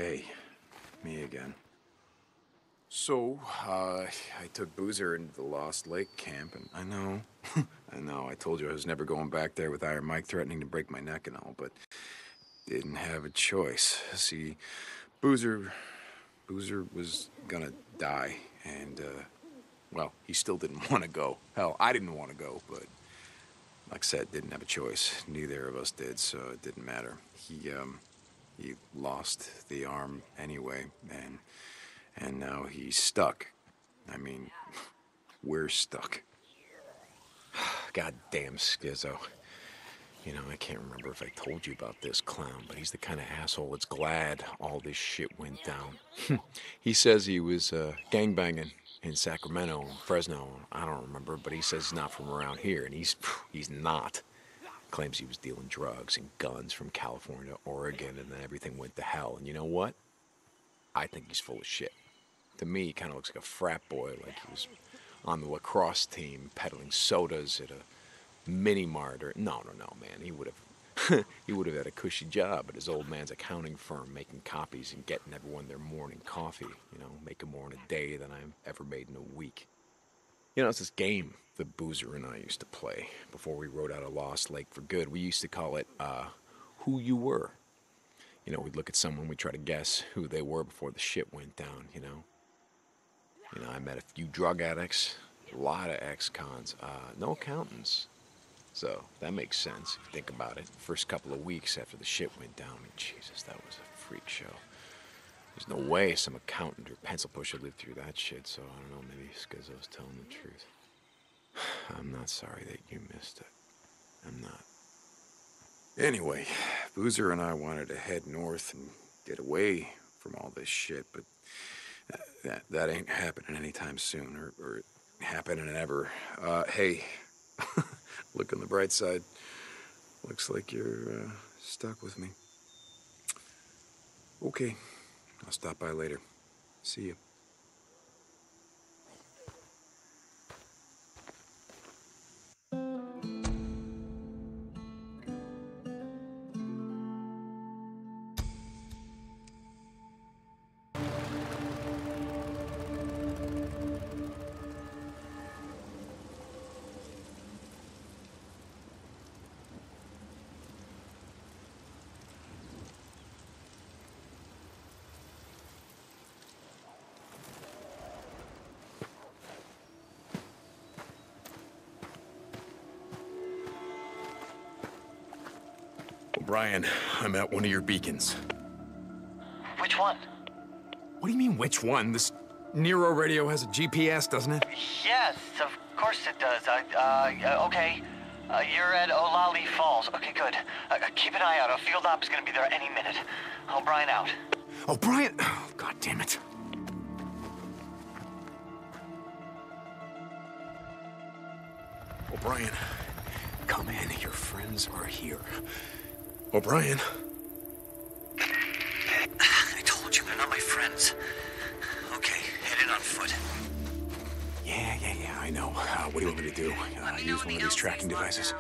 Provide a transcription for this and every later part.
Hey, me again. So, I took Boozer into the Lost Lake camp, and I know, I told you I was never going back there with Iron Mike threatening to break my neck and all, but didn't have a choice. See, Boozer was gonna die, and, well, he still didn't want to go. Hell, I didn't want to go, but like I said, didn't have a choice. Neither of us did, so it didn't matter. He lost the arm anyway, and now he's stuck. I mean, we're stuck. Goddamn Skizzo. You know, I can't remember if I told you about this clown, but he's the kind of asshole that's glad all this shit went down. He says he was gangbanging in Sacramento and Fresno. I don't remember, but he says he's not from around here, and he's not. Claims he was dealing drugs and guns from California to Oregon, and then everything went to hell. And you know what? I think he's full of shit. To me, he kind of looks like a frat boy, like he was on the lacrosse team peddling sodas at a mini-mart. Or no, man. He would have had a cushy job at his old man's accounting firm, making copies and getting everyone their morning coffee. You know, making more in a day than I've ever made in a week. You know, it's this game that Boozer and I used to play before we rode out of Lost Lake for good. We used to call it, Who You Were. You know, we'd look at someone, we'd try to guess who they were before the shit went down, you know. You know, I met a few drug addicts, a lot of ex-cons, no accountants. So, that makes sense if you think about it. First couple of weeks after the shit went down, I mean, Jesus, that was a freak show. There's no way some accountant or pencil pusher lived through that shit, so I don't know, maybe Skizzo's telling the truth. I'm not sorry that you missed it. I'm not. Anyway, Boozer and I wanted to head north and get away from all this shit, but that ain't happening anytime soon, or happening ever. Hey, look on the bright side. Looks like you're stuck with me. Okay, I'll stop by later. See you. Brian, I'm at one of your beacons. Which one? What do you mean, which one? This Nero radio has a GPS, doesn't it? Yes, of course it does. Okay. You're at Olali Falls. Okay, good. Keep an eye out. A field op is gonna be there any minute. O'Brien out. O'Brien? Oh, God damn it. O'Brien, come in. Your friends are here. O'Brien. I told you, they're not my friends. Okay, head in on foot. Yeah, I know. What do you want me to do? Use one of these tracking devices?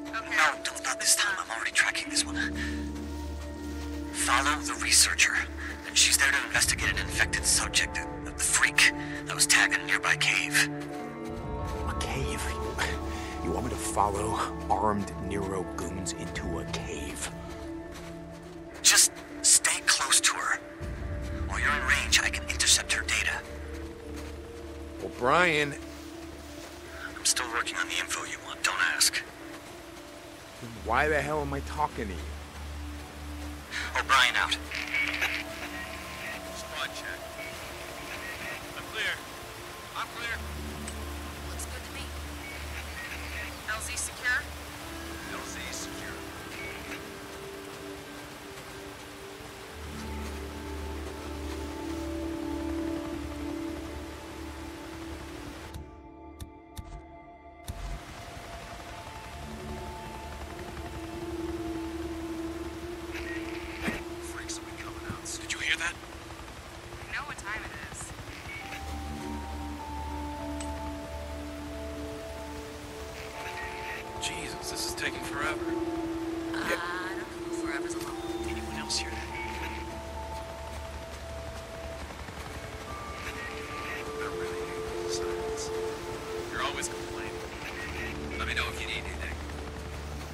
Okay. No, not this time. I'm already tracking this one. Follow the researcher. She's there to investigate an infected subject, the freak that was tagged in a nearby cave. A cave? You want me to follow armed Nero goons into a cave? Just stay close to her. While you're in range, I can intercept her data. Well, Brian... I'm still working on the info you want, don't ask. Why the hell am I talking to you? O'Brien out. Squad check. I'm clear. I'm clear. Looks good to me. LZ secure? LZ secure. Freaks will be coming out. Did you hear that? You know what time it is. Jesus, this is taking forever. I don't know. Forever's a long. Anyone else hear that? always complain. Let me know if you need anything.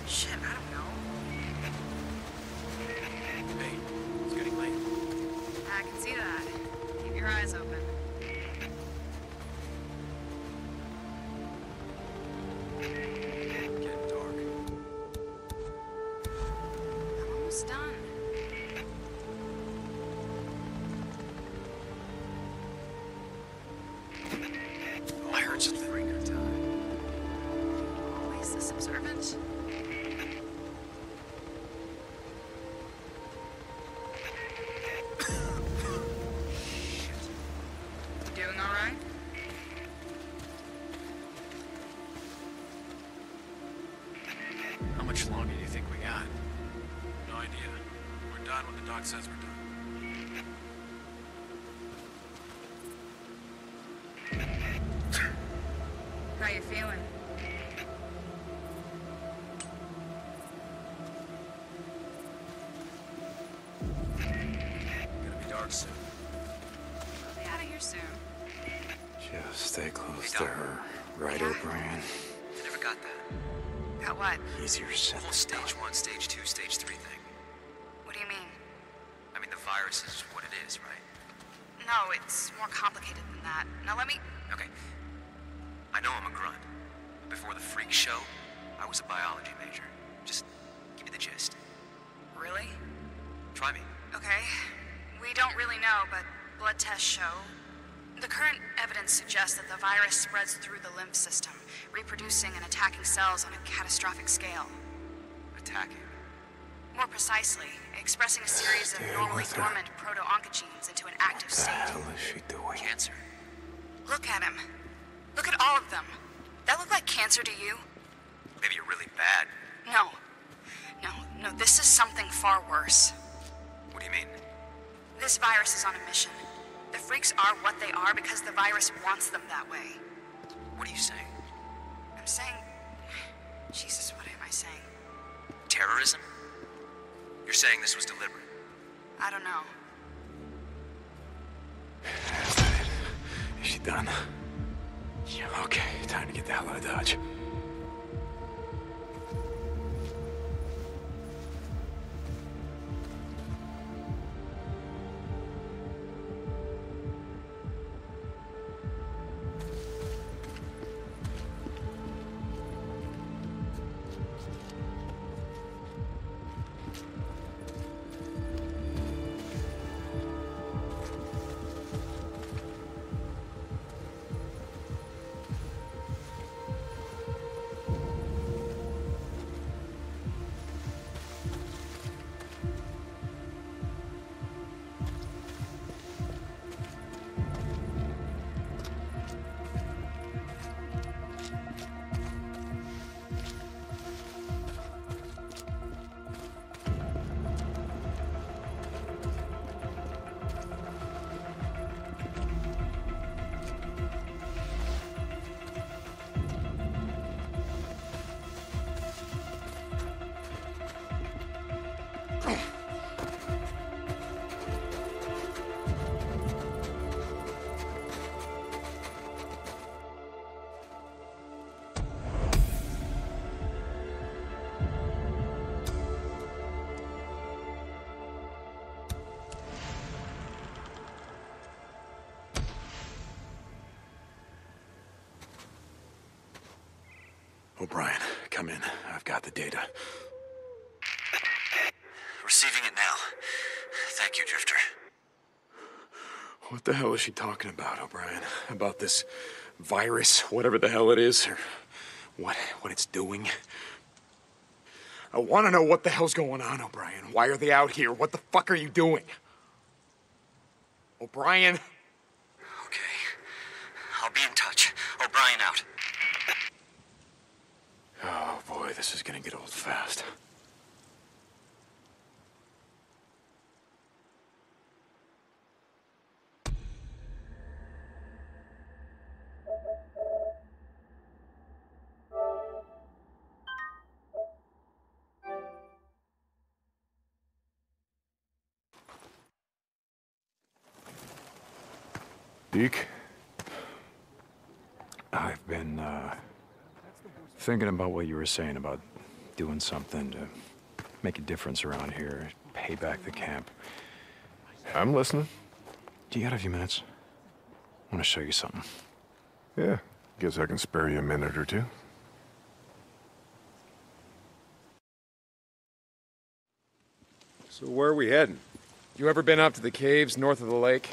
Shit, I don't know. Hey, it's getting late. I can see that. Keep your eyes open. Getting dark. I'm almost done. Oh, I heard something. Bring your time. Always this observant. You doing all right? How much longer do you think we got? No idea. We're done when the doc says we're done. How you feeling? Gonna be dark soon. We'll be out of here soon. Just stay close to her. Right, O'Brien? I never got that. Got what? Easier said Whole than stage done. 1, stage 2, stage 3 thing. What do you mean? I mean, the virus is what it is, right? No, it's more complicated than that. Now let me... Okay. I know I'm a grunt. Before the freak show, I was a biology major. Just give me the gist. Really? Try me. Okay. We don't really know, but blood tests show. The current evidence suggests that the virus spreads through the lymph system, reproducing and attacking cells on a catastrophic scale. Attacking. More precisely, expressing a series of Stay normally with her. dormant proto-oncogenes into an active What the state. hell is she doing? Cancer. Look at him. Look at all of them. That look like cancer to you? Maybe you're really bad. No. No, this is something far worse. What do you mean? This virus is on a mission. The freaks are what they are because the virus wants them that way. What are you saying? I'm saying... Jesus, what am I saying? Terrorism? You're saying this was deliberate? I don't know. Is that it? Is she done? Yeah, okay. Time to get the hell out of Dodge. O'Brien, come in. I've got the data. Receiving it now. Thank you, Drifter. What the hell is she talking about, O'Brien? About this virus, whatever the hell it is, or what it's doing? I want to know what the hell's going on, O'Brien. Why are they out here? What the fuck are you doing? O'Brien? Okay. I'll be in touch. O'Brien out. Oh boy, this is gonna get old fast. Deke, I've been thinking about what you were saying about doing something to make a difference around here, pay back the camp. I'm listening. Do you got a few minutes? I want to show you something. Yeah, guess I can spare you a minute or two. So where are we heading? You ever been up to the caves north of the lake?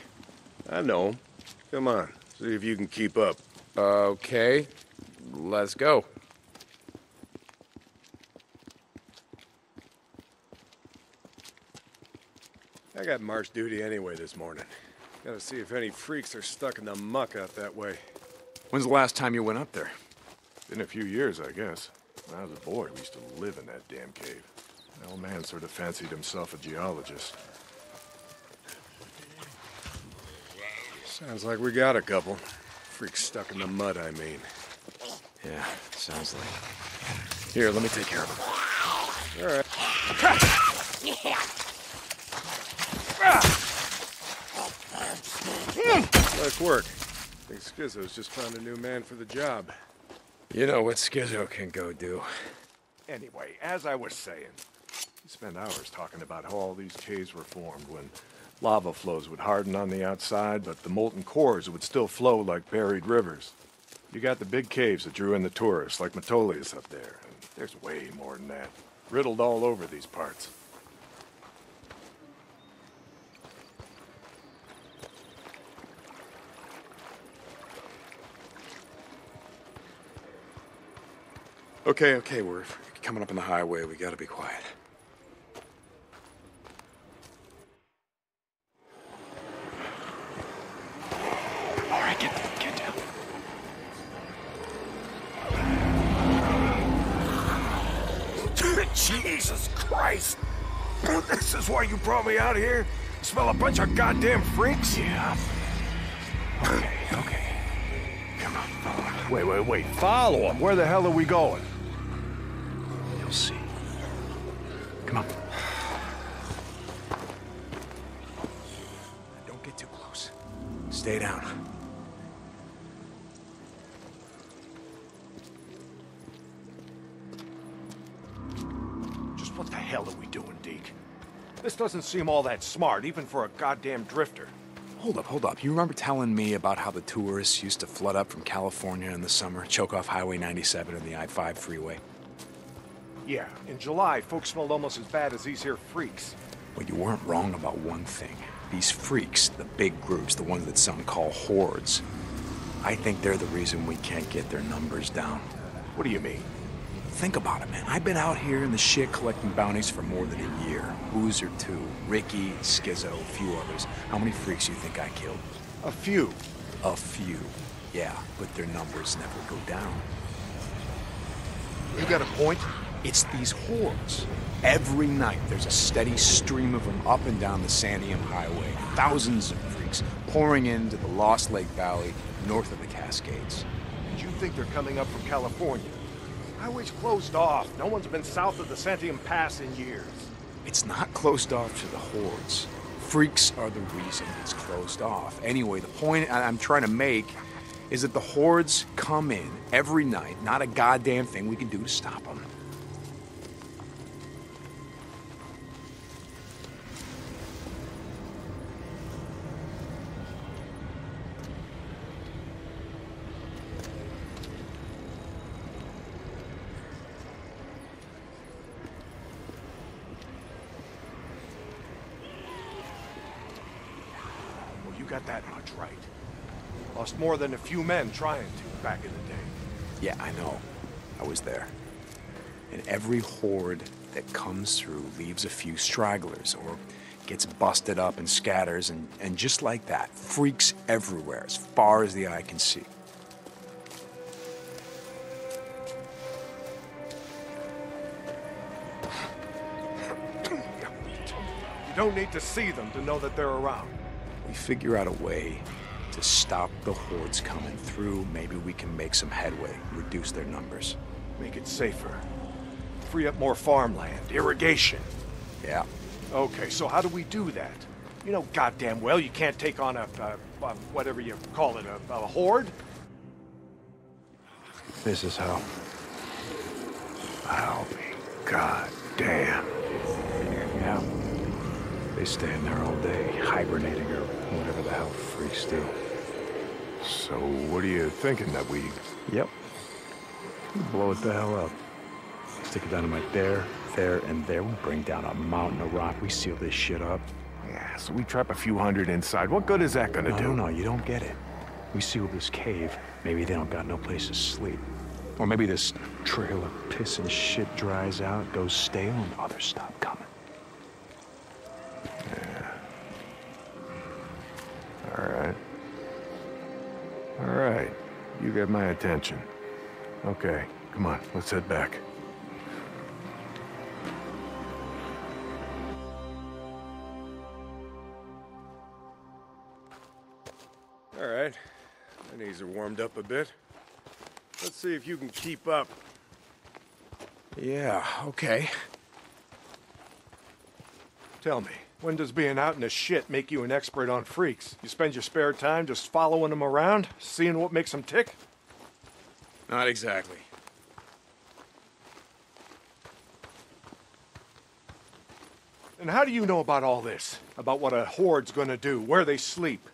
I know. Come on, see if you can keep up. Okay, let's go. I got march duty anyway this morning. Gotta see if any freaks are stuck in the muck out that way. When's the last time you went up there? Been a few years, I guess. When I was a boy, we used to live in that damn cave. The old man sort of fancied himself a geologist. Sounds like we got a couple. Freaks stuck in the mud, I mean. Yeah, sounds like. Here, let me take care of them. All right. Nice work. I think Schizo's just found a new man for the job. You know what Schizo can go do. Anyway, as I was saying, we spent hours talking about how all these caves were formed when lava flows would harden on the outside, but the molten cores would still flow like buried rivers. You got the big caves that drew in the tourists, like Metolius up there, and there's way more than that. Riddled all over these parts. Okay, we're coming up on the highway. We gotta be quiet. All right, get down. Jesus Christ! This is why you brought me out here? Smell a bunch of goddamn freaks? Yeah. Okay. Come on, follow me. Wait. Follow them? Where the hell are we going? You'll see. Come on. Don't get too close. Stay down. Just what the hell are we doing, Deke? This doesn't seem all that smart, even for a goddamn drifter. Hold up. You remember telling me about how the tourists used to flood up from California in the summer, choke off Highway 97 and the I-5 freeway? Yeah, in July, folks smelled almost as bad as these here freaks. Well, you weren't wrong about one thing. These freaks, the big groups, the ones that some call hordes, I think they're the reason we can't get their numbers down. What do you mean? Think about it, man. I've been out here in the shit collecting bounties for more than a year. Boozer, too. Ricky, Schizo, a few others. How many freaks do you think I killed? A few. A few. Yeah, but their numbers never go down. You got a point? It's these hordes. Every night there's a steady stream of them up and down the Santiam Highway. Thousands of freaks pouring into the Lost Lake Valley north of the Cascades. And you think they're coming up from California? Highway's closed off. No one's been south of the Santiam Pass in years. It's not closed off to the hordes. Freaks are the reason it's closed off. Anyway, the point I'm trying to make is that the hordes come in every night. Not a goddamn thing we can do to stop them. Got that much right. Lost more than a few men trying to back in the day. Yeah, I know. I was there. And every horde that comes through leaves a few stragglers or gets busted up and scatters, and just like that, freaks everywhere as far as the eye can see. You don't need to see them to know that they're around. We figure out a way to stop the hordes coming through. Maybe we can make some headway, reduce their numbers. Make it safer. Free up more farmland, irrigation. Yeah. Okay, so how do we do that? You know goddamn well you can't take on a whatever you call it, a horde? This is how. I'll be goddamn. Yeah. They stay in there all day, hibernating or whatever the hell freaks do. So what are you thinking, that we... Yep. Blow it the hell up. Stick it dynamite there, and there. We bring down a mountain of rock. We seal this shit up. Yeah, so we trap a few hundred inside. What good is that gonna do? No, you don't get it. We seal this cave. Maybe they don't got no place to sleep. Or maybe this trail of piss and shit dries out, goes stale, and others stop coming. Yeah. All right. You get my attention. Okay, come on, let's head back. All right. My knees are warmed up a bit. Let's see if you can keep up. Yeah, okay. Tell me, when does being out in the shit make you an expert on freaks? You spend your spare time just following them around, seeing what makes them tick? Not exactly. And how do you know about all this? About what a horde's gonna do, where they sleep?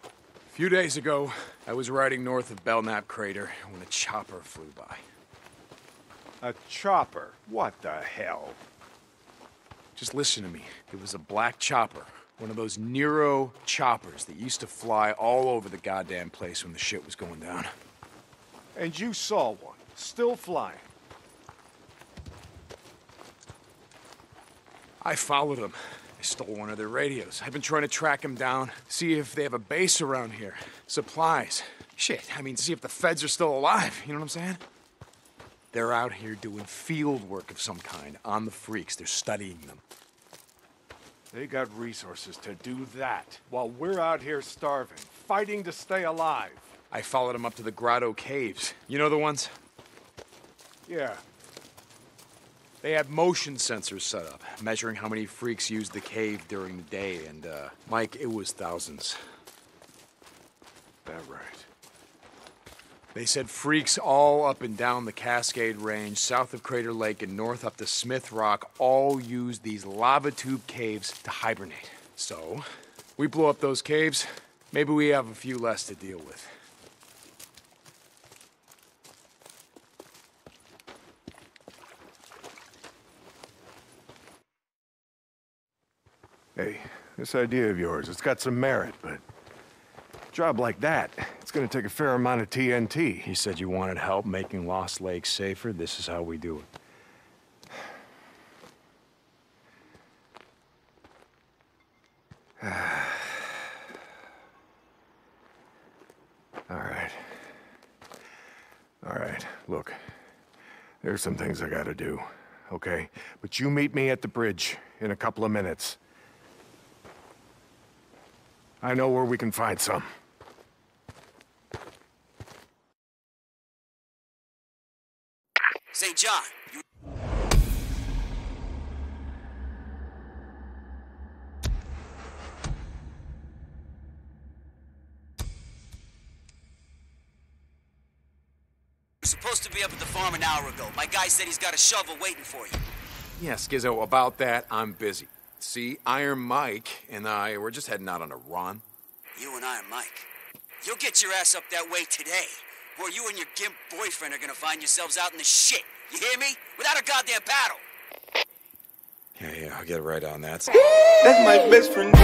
A few days ago, I was riding north of Belknap Crater when a chopper flew by. A chopper? What the hell? Just listen to me. It was a black chopper. One of those Nero choppers that used to fly all over the goddamn place when the shit was going down. And you saw one, still flying. I followed them. I stole one of their radios. I've been trying to track them down, see if they have a base around here. Supplies. Shit, I mean, see if the feds are still alive. You know what I'm saying? They're out here doing field work of some kind on the freaks. They're studying them. They got resources to do that, while we're out here starving, fighting to stay alive. I followed them up to the Grotto Caves. You know the ones? Yeah. They had motion sensors set up, measuring how many freaks used the cave during the day, and, Mike, it was thousands. That right. They said freaks all up and down the Cascade Range, south of Crater Lake and north up to Smith Rock, all used these lava tube caves to hibernate. So, we blow up those caves, maybe we have a few less to deal with. Hey, this idea of yours, it's got some merit, but a job like that, it's gonna take a fair amount of TNT. He said you wanted help making Lost Lake safer. This is how we do it. All right, look. There's some things I gotta do, okay? But you meet me at the bridge in a couple of minutes. I know where we can find some. St. John, you... You're supposed to be up at the farm an hour ago. My guy said he's got a shovel waiting for you. Yeah, Skizzo, about that, I'm busy. See, Iron Mike and I, we're just heading out on a run. You and Iron Mike. You'll get your ass up that way today. Or you and your gimp boyfriend are gonna find yourselves out in the shit. You hear me? Without a goddamn paddle. Yeah, I'll get right on that. That's my best friend.